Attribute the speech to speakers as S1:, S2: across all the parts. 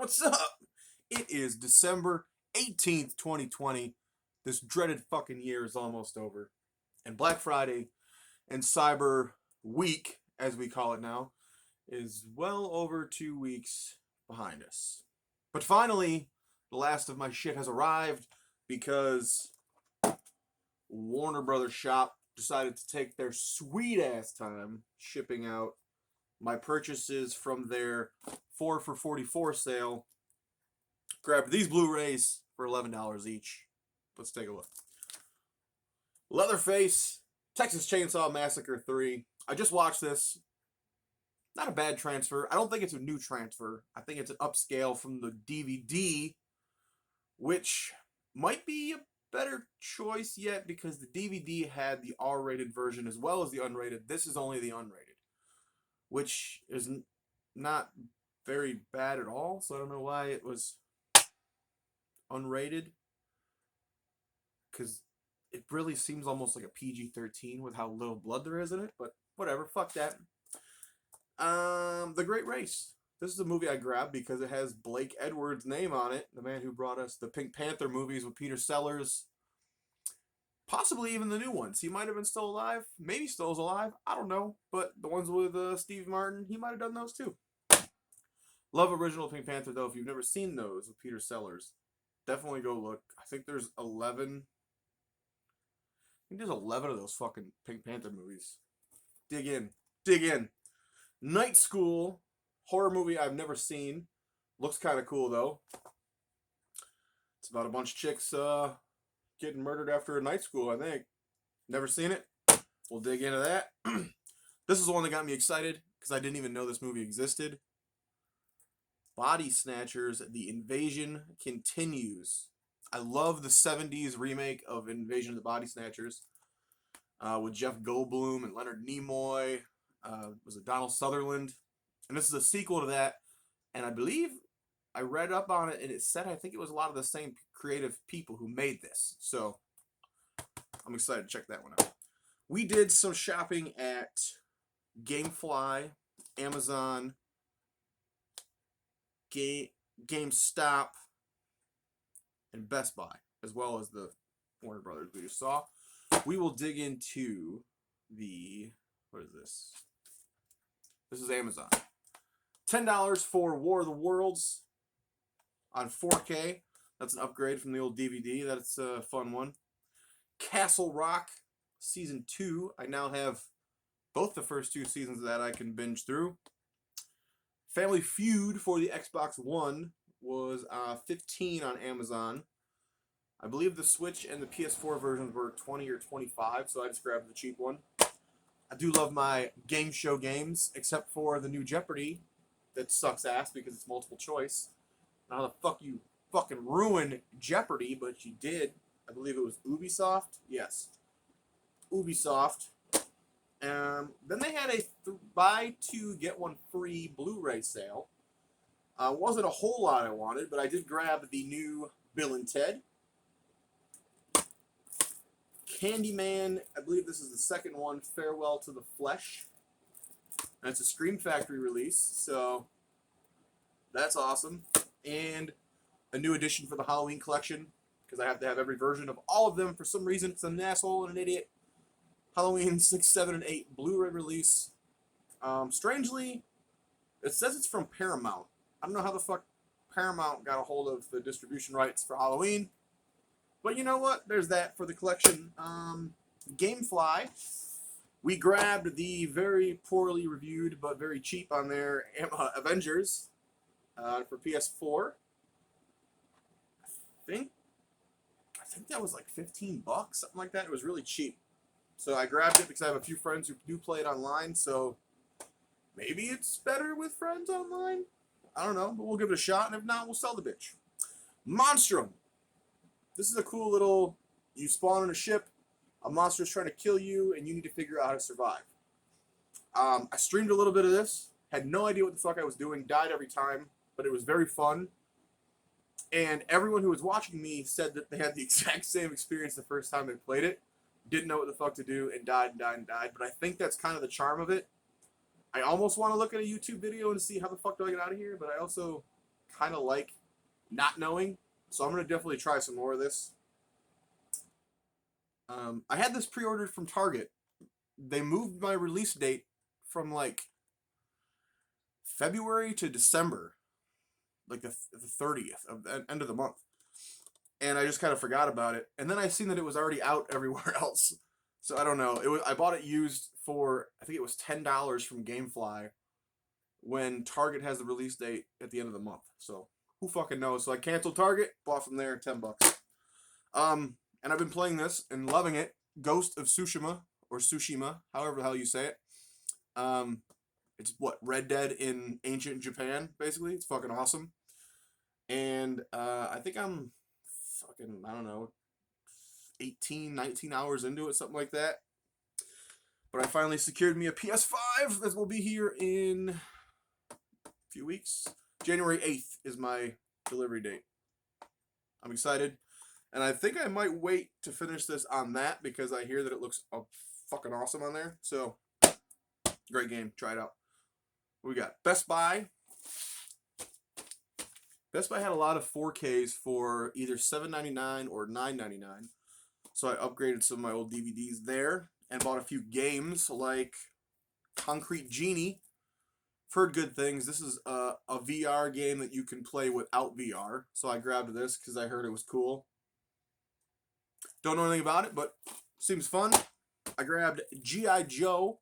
S1: What's up? It is December 18th, 2020. This dreaded fucking year is almost over. And Black Friday and Cyber Week, as we call it now, is well over 2 weeks behind us. But finally, the last of my shit has arrived because Warner Brothers Shop decided to take their sweet ass time shipping out my purchases from their 4 for 44 sale. Grabbed these Blu-rays for $11 each. Let's take a look. Leatherface, Texas Chainsaw Massacre 3. I just watched this. Not a bad transfer. I don't think it's a new transfer. I think it's an upscale from the DVD, which might be a better choice yet because the DVD had the R-rated version as well as the unrated. This is only the unrated, which is not very bad at all, so I don't know why it was unrated, because it really seems almost like a PG-13 with how little blood there is in it, but whatever, fuck that. The Great Race. This is a movie I grabbed because it has Blake Edwards' name on it, the man who brought us the Pink Panther movies with Peter Sellers, possibly even the new ones. He might have been still alive, maybe still is alive, I don't know, but the ones with Steve Martin, he might have done those too. Love original Pink Panther, though. If you've never seen those with Peter Sellers, definitely go look. I think there's 11. I think there's 11 of those fucking Pink Panther movies. Dig in. Dig in. Night School. Horror movie I've never seen. Looks kind of cool, though. It's about a bunch of chicks getting murdered after a night school, I think. Never seen it. We'll dig into that. This is the one that got me excited because I didn't even know this movie existed. Body Snatchers, The Invasion Continues. I love the 70s remake of Invasion of the Body Snatchers with Jeff Goldblum and Leonard Nimoy. Was it Donald Sutherland? And this is a sequel to that. And I believe I read up on it and it said I think it was a lot of the same creative people who made this. So I'm excited to check that one out. We did some shopping at Gamefly, Amazon, GameStop, and Best Buy, as well as the Warner Brothers we just saw. We will dig into what is this? This is Amazon. $10 for War of the Worlds on 4K. That's an upgrade from the old DVD. That's a fun one. Castle Rock Season 2. I now have both the first two seasons of that I can binge through. Family Feud for the Xbox One was $15 on Amazon. I believe the Switch and the PS4 versions were $20 or $25, so I just grabbed the cheap one. I do love my game show games, except for the new Jeopardy that sucks ass because it's multiple choice. Now how the fuck you fucking ruin Jeopardy, but you did. I believe it was Ubisoft. Yes. Ubisoft. Then they had a buy two, get one free Blu-ray sale. Wasn't a whole lot I wanted, but I did grab the new Bill and Ted. Candyman, I believe this is the second one, Farewell to the Flesh. And it's a Scream Factory release, so that's awesome. And a new edition for the Halloween collection, because I have to have every version of all of them for some reason, because I'm an asshole and an idiot. Halloween 6, 7, and 8 Blu-ray release. Strangely, it says it's from Paramount. I don't know how the fuck Paramount got a hold of the distribution rights for Halloween. But you know what? There's that for the collection. Gamefly. We grabbed the very poorly reviewed but very cheap on their Avengers for PS4. I think that was like $15, something like that. It was really cheap. So I grabbed it because I have a few friends who do play it online, so maybe it's better with friends online? I don't know, but we'll give it a shot, and if not, we'll sell the bitch. Monstrum. This is a cool little, you spawn on a ship, a monster is trying to kill you, and you need to figure out how to survive. I streamed a little bit of this, had no idea what the fuck I was doing, died every time, but it was very fun. And everyone who was watching me said that they had the exact same experience the first time they played it. Didn't know what the fuck to do, and died. But I think that's kind of the charm of it. I almost want to look at a YouTube video and see how the fuck do I get out of here, but I also kind of like not knowing. So I'm going to definitely try some more of this. I had this pre-ordered from Target. They moved my release date from like February to December, like the 30th of the end of the month. And I just kind of forgot about it. And then I seen that it was already out everywhere else. So I don't know. I bought it used for, I think it was $10 from GameFly when Target has the release date at the end of the month. So who fucking knows? So I canceled Target, bought from there, $10. And I've been playing this and loving it. Ghost of Tsushima, or Tsushima, however the hell you say it. It's what, Red Dead in ancient Japan, basically. It's fucking awesome. And I think I'm fucking, I don't know, 18, 19 hours into it, something like that. But I finally secured me a PS5 that will be here in a few weeks. January 8th is my delivery date. I'm excited. And I think I might wait to finish this on that because I hear that it looks fucking awesome on there. So, great game. Try it out. What we got? Best Buy. Best Buy had a lot of 4Ks for either $7.99 or $9.99. So I upgraded some of my old DVDs there and bought a few games like Concrete Genie. I've heard good things. This is a VR game that you can play without VR. So I grabbed this because I heard it was cool. Don't know anything about it, but seems fun. I grabbed G.I. Joe,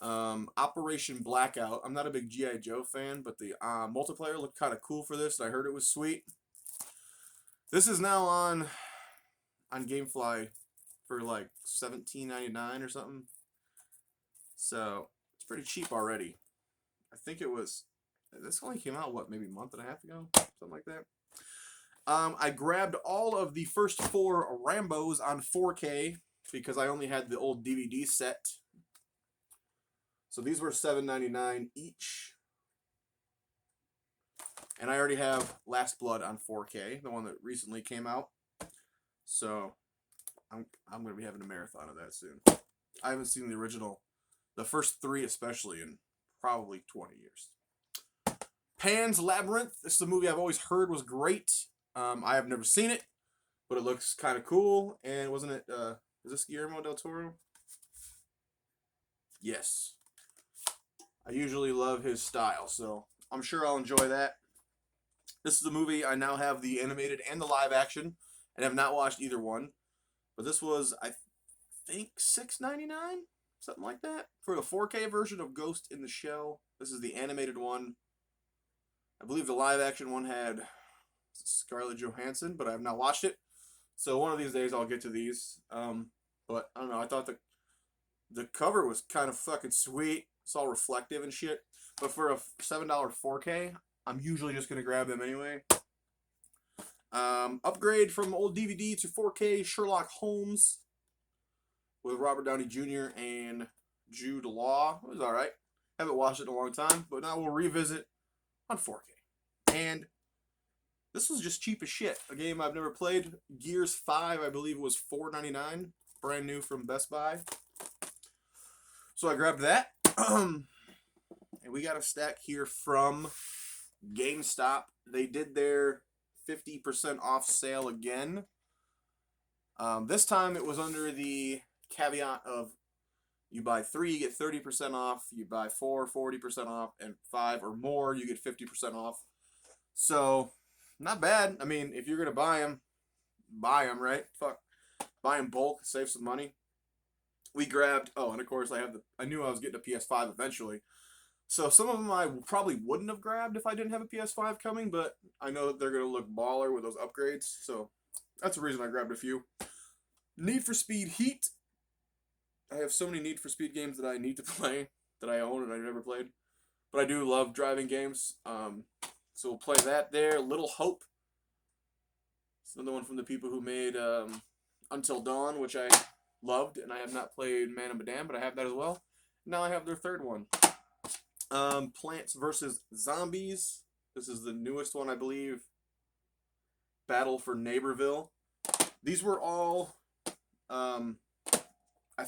S1: Operation Blackout. I'm not a big G.I. Joe fan, but the multiplayer looked kind of cool for this. I heard it was sweet. This is now on GameFly for like $17.99 or something. So it's pretty cheap already. I think it was. This only came out what, maybe a month and a half ago, something like that. I grabbed all of the first 4 Rambos on 4K because I only had the old DVD set. So these were $7.99 each. And I already have Last Blood on 4K, the one that recently came out. So I'm going to be having a marathon of that soon. I haven't seen the original, the first 3 especially, in probably 20 years. Pan's Labyrinth. This is a movie I've always heard was great. I have never seen it, but it looks kind of cool. And wasn't it, is this Guillermo del Toro? Yes. I usually love his style, so I'm sure I'll enjoy that. This is a movie I now have the animated and the live action, and have not watched either one. But this was, I think, $6.99? Something like that. For the 4K version of Ghost in the Shell. This is the animated one. I believe the live action one had Scarlett Johansson, but I have not watched it. So one of these days I'll get to these. But I don't know, I thought the cover was kind of fucking sweet. It's all reflective and shit. But for a $7 4K, I'm usually just going to grab them anyway. Upgrade from old DVD to 4K Sherlock Holmes with Robert Downey Jr. and Jude Law. It was alright. Haven't watched it in a long time, but now we'll revisit on 4K. And this was just cheap as shit. A game I've never played. Gears 5, I believe, was $4.99. Brand new from Best Buy. So I grabbed that. And we got a stack here from GameStop. They did their 50% off sale again. This time it was under the caveat of you buy 3, you get 30% off. You buy 4, 40% off. And 5 or more, you get 50% off. So, not bad. I mean, if you're going to buy them, right? Fuck. Buy them bulk, save some money. We grabbed, oh, and of course I knew I was getting a PS5 eventually. So some of them I probably wouldn't have grabbed if I didn't have a PS5 coming, but I know that they're going to look baller with those upgrades. So that's the reason I grabbed a few. Need for Speed Heat. I have so many Need for Speed games that I need to play that I own and I've never played. But I do love driving games. So we'll play that there. Little Hope. It's another one from the people who made Until Dawn, which I loved, and I have not played Man of Medan, but I have that as well. Now I have their third one. Plants vs. Zombies. This is the newest one, I believe. Battle for Neighborville. These were all, I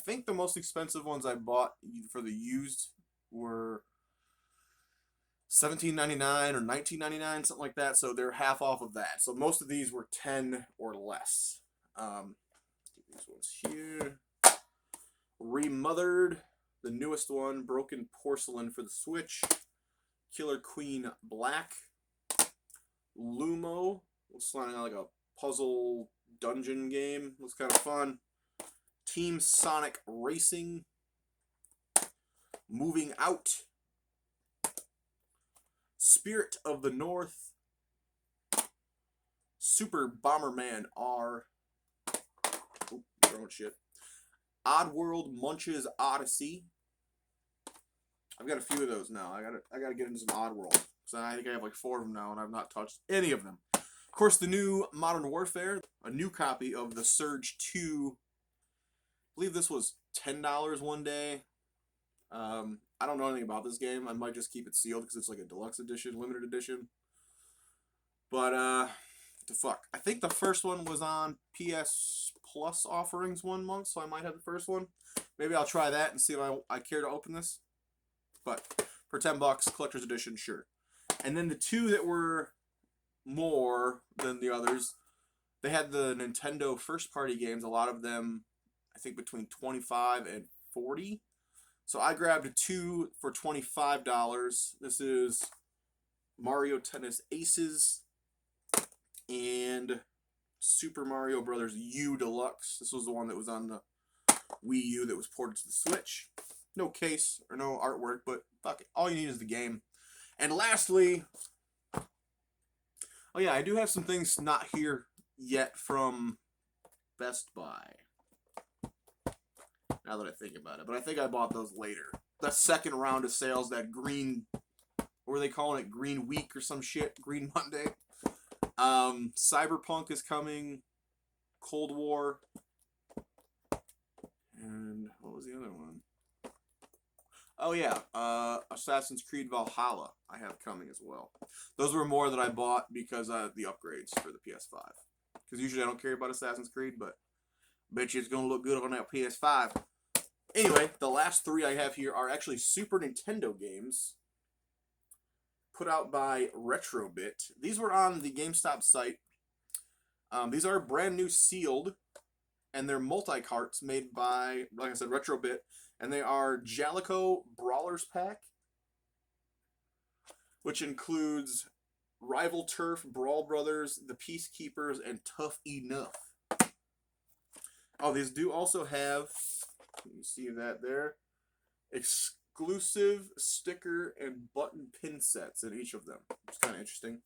S1: think the most expensive ones I bought for the used were $17.99 or $19.99, something like that. So they're half off of that. So most of these were 10 or less. These ones here. Remothered, the newest one. Broken Porcelain for the Switch. Killer Queen Black. Lumo. Looks like a puzzle dungeon game. Looks kind of fun. Team Sonic Racing. Moving Out. Spirit of the North. Super Bomberman R. Oh, throwing shit. Oddworld Munch's Odyssey. I've got a few of those now. I gotta get into some Oddworld. So I think I have like 4 of them now, and I've not touched any of them. Of course, the new Modern Warfare, a new copy of the Surge 2. I believe this was $10 one day. I don't know anything about this game. I might just keep it sealed because it's like a deluxe edition, limited edition. But, what the fuck? I think the first one was on PS Plus offerings 1 month, so I might have the first one. Maybe I'll try that and see if I care to open this. But for $10, collector's edition, sure. And then the 2 that were more than the others, they had the Nintendo first-party games, a lot of them, I think, between $25 and $40. So I grabbed 2 for $25. This is Mario Tennis Aces and Super Mario Brothers U Deluxe. This was the one that was on the Wii U that was ported to the Switch. No case or no artwork, but fuck it. All you need is the game. And lastly, oh yeah, I do have some things not here yet from Best Buy. Now that I think about it. But I think I bought those later. The second round of sales, that green, what are they calling it? Green Week or some shit? Green Monday. Cyberpunk is coming. Cold War. And what was the other one? Oh yeah, Assassin's Creed Valhalla I have coming as well. Those were more that I bought because of the upgrades for the PS5. Because usually I don't care about Assassin's Creed, but I bet you it's going to look good on that PS5. Anyway, the last 3 I have here are actually Super Nintendo games put out by Retrobit. These were on the GameStop site. These are brand new sealed, and they're multi-carts made by, like I said, Retrobit. And they are Jalico Brawlers Pack, which includes Rival Turf, Brawl Brothers, The Peacekeepers, and Tough Enough. Oh, these do also have, you see that there, exclusive sticker and button pin sets in each of them. It's kind of interesting.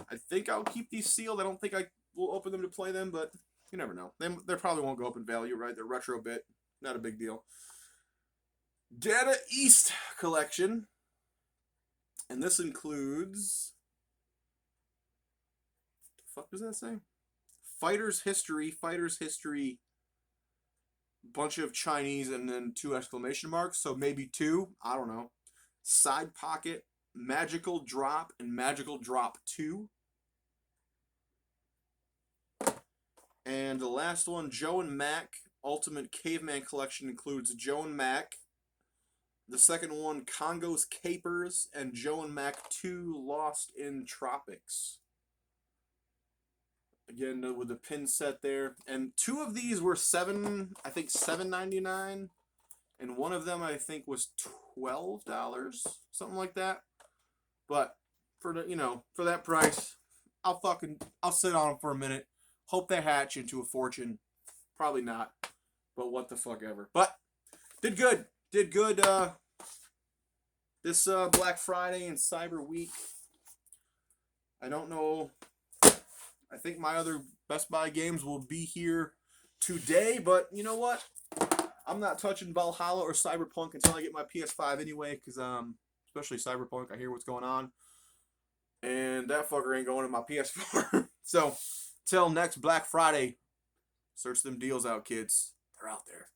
S1: I think I'll keep these sealed. I don't think I will open them to play them, but you never know. They probably won't go up in value, right? They're Retrobit. Not a big deal. Data East collection. And this includes, what the fuck does that say? Fighter's History, bunch of Chinese, and then 2 exclamation marks, so maybe 2, I don't know. Side Pocket, Magical Drop, and Magical Drop 2. And the last one, Joe and Mac Ultimate Caveman Collection, includes Joe and Mac. The second one, Congo's Capers, and Joe and Mac 2 Lost in Tropics. Again, with the pin set there. And 2 of these were $7.99. And one of them, I think, was $12. Something like that. But, for that price, I'll sit on them for a minute. Hope they hatch into a fortune. Probably not. But what the fuck ever. But, did good. Did good this Black Friday and Cyber Week. I don't know. I think my other Best Buy games will be here today, but you know what? I'm not touching Valhalla or Cyberpunk until I get my PS5 anyway, because especially Cyberpunk, I hear what's going on. And that fucker ain't going in my PS4. So, till next Black Friday, search them deals out, kids. They're out there.